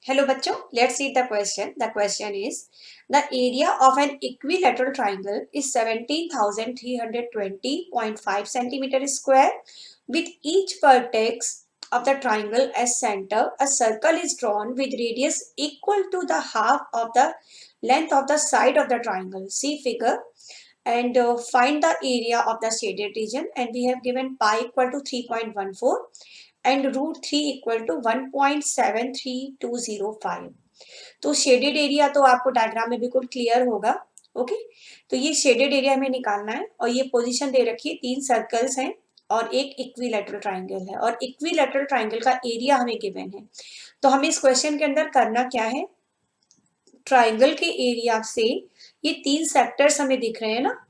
Hello बच्चों, let's read the question. The question is, the area of an equilateral triangle is 17,320.5 centimeter square. With each vertex of the triangle as center, a circle is drawn with radius equal to the half of the length of the side of the triangle. See figure and find the area of the shaded region, and we have given pi equal to 3.14 and root 3 equal to 1.73205। तो shaded area तो आपको diagram में बिल्कुल clear होगा। Okay, तो ये shaded area हमें निकालना है और ये पोजीशन दे रखी है, 3 सर्कल्स हैं और एक इक्विलैटरल ट्राइंगल है और इक्विलैटरल ट्राइंगल का एरिया हमें गिवन है। तो हमें इस क्वेश्चन के अंदर करना क्या है, ट्राइंगल के एरिया से ये 3 सेक्टर्स हमें दिख रहे हैं ना,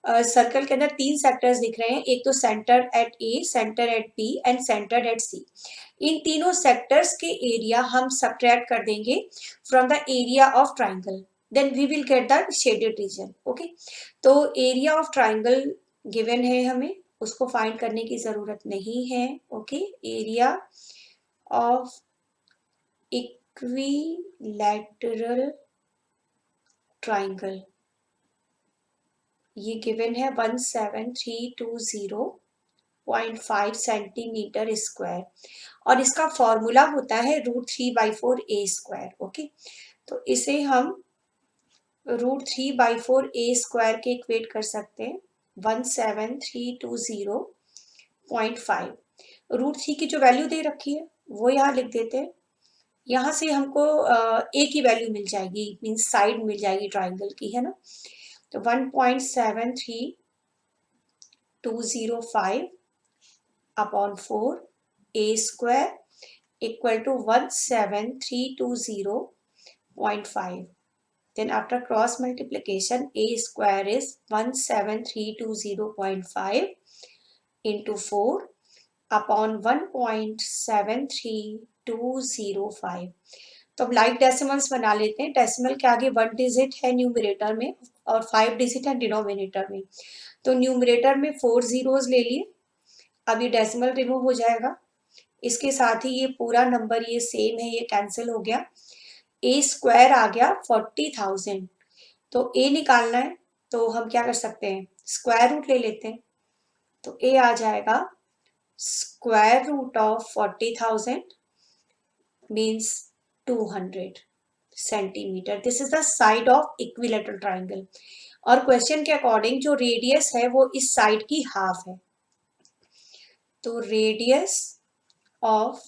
सर्कल के अंदर 3 सेक्टर्स दिख रहे हैं, एक तो centre at A, centre at B and centre at C. इन तीनों सेक्टर्स के एरिया हम सब्ट्रैक्ट कर देंगे from the area of triangle, then we will get the shaded region. Okay, तो एरिया ऑफ ट्राइंगल गिवन है, हमें उसको फाइंड करने की जरूरत नहीं है। Okay, area of equilateral triangle ये गिवन है 17320.5 सेंटीमीटर स्क्वायर और इसका फॉर्मूला होता है √3/4 ए स्क्वायर। ओके, तो इसे हम √3/4 ए स्क्वायर के इक्वेट कर सकते हैं 17320.5। √3 की जो वैल्यू दे रखी है वो यहाँ लिख देते हैं, यहाँ से हमको ए की वैल्यू मिल जाएगी, मीन्स साइड मिल जाएगी ट्राइंगल की, है ना। तो 1.73205 upon 4 a square equal to 17320.5। then after cross multiplication a square is 17320.5 into 4 upon 1.73205। तो अब लाइक डेसिमल्स बना लेते हैं। डेसिमल के आगे 1 डिजिट है न्यूमरेटर में और 5 डिजिट है डिनोमिनेटर में, तो न्यूमरेटर में 4 जीरोज ले लिए, अब ये डेसिमल रिमूव हो जाएगा, इसके साथ ही ये पूरा नंबर ये सेम है, ये कैंसिल हो गया। ए स्क्वायर आ गया 40,000, तो ए निकालना है तो हम क्या कर सकते हैं, स्क्वायर रूट ले लेते हैं। तो ए आ जाएगा square root of 40,000 means 200 centimetre. This is the side of equilateral triangle और क्वेश्चन के अकॉर्डिंग जो रेडियस है वो इस साइड की हाफ है। तो रेडियस ऑफ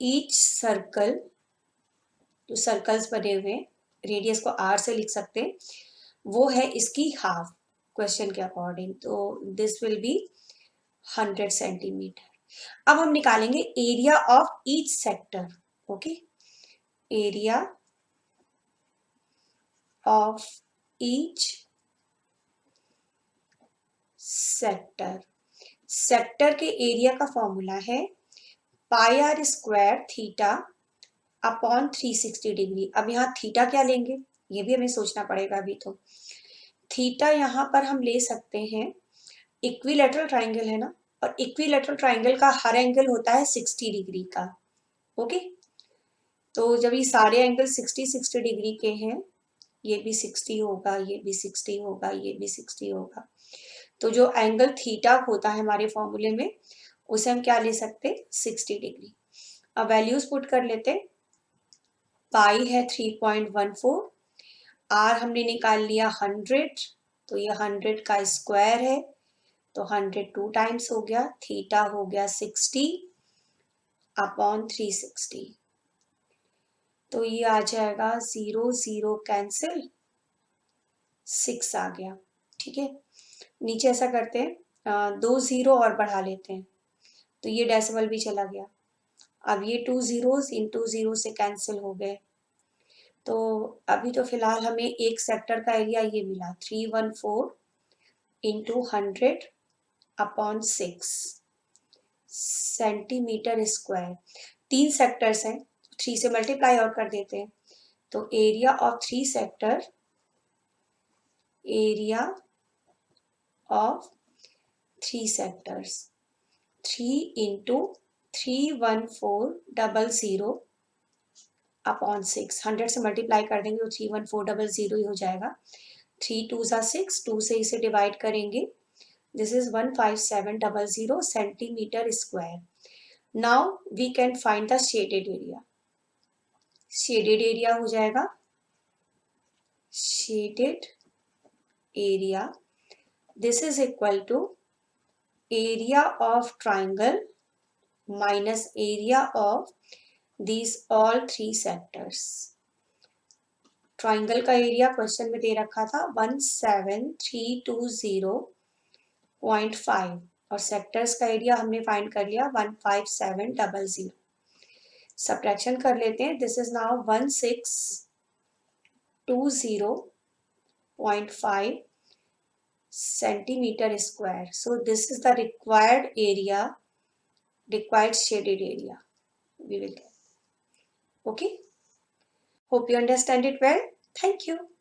ईच सर्कल, जो सर्कल्स बने हुए हैं रेडियस को आर से लिख सकते हैं, वो है इसकी हाफ क्वेश्चन के अकॉर्डिंग, तो दिस विल बी 100 सेंटीमीटर। अब हम निकालेंगे area of each sector. Okay, area of each sector, sector के एरिया का फॉर्मूला है pi R square theta upon 360 degree. अब यहाँ थीटा क्या लेंगे ये भी हमें सोचना पड़ेगा अभी। तो थीटा यहाँ पर हम ले सकते हैं, इक्विलैटरल ट्राइंगल है ना, और इक्विलैटरल ट्राइंगल का हर एंगल होता है 60 डिग्री का। ओके, तो जब ये सारे एंगल 60 डिग्री के हैं, ये भी 60 होगा, ये भी 60 होगा, ये भी 60 होगा, तो जो एंगल थीटा होता है हमारे फॉर्मूले में उसे हम क्या ले सकते हैं, 60 डिग्री। अब वैल्यूज पुट कर लेते हैं, पाई है 3.14, आर हमने निकाल लिया 100, तो ये 100 का स्क्वायर है, तो 100 2 टाइम्स हो गया, थीटा हो गया 60 अपॉन 360, तो ये आ जाएगा 0 0 कैंसिल, 6 आ गया। ठीक है, नीचे ऐसा करते हैं, 2 जीरो और बढ़ा लेते हैं, तो ये डेसिमल भी चला गया। अब ये 2 जीरोस इन 2 जीरो से कैंसिल हो गए, तो अभी तो फिलहाल हमें एक सेक्टर का एरिया ये मिला 314 into 100 upon 6 centimetre square. 3 sectors हैं, 3 से मल्टीप्लाई और कर देते हैं, तो area of 3 sector, area of 3 sectors 3 into 31400 upon 6, 100 से मल्टीप्लाई कर देंगे तो 31400 ही हो जाएगा। 3 2 ज़ा 6, 2 से इसे डिवाइड करेंगे, this is 15700 centimetre square. Now we can find the shaded area. Shaded area हो जाएगा, shaded area, this is equal to area of triangle minus area of these all three sectors. Triangle का area question में दे रखा था 17320.5 और sectors का area हमने find कर लिया 15700। सब्ट्रैक्शन कर लेते हैं, this is now 1620.5 centimeter square. So this is the required area, required shaded area we will get. Okay, hope you understand it well. Thank you.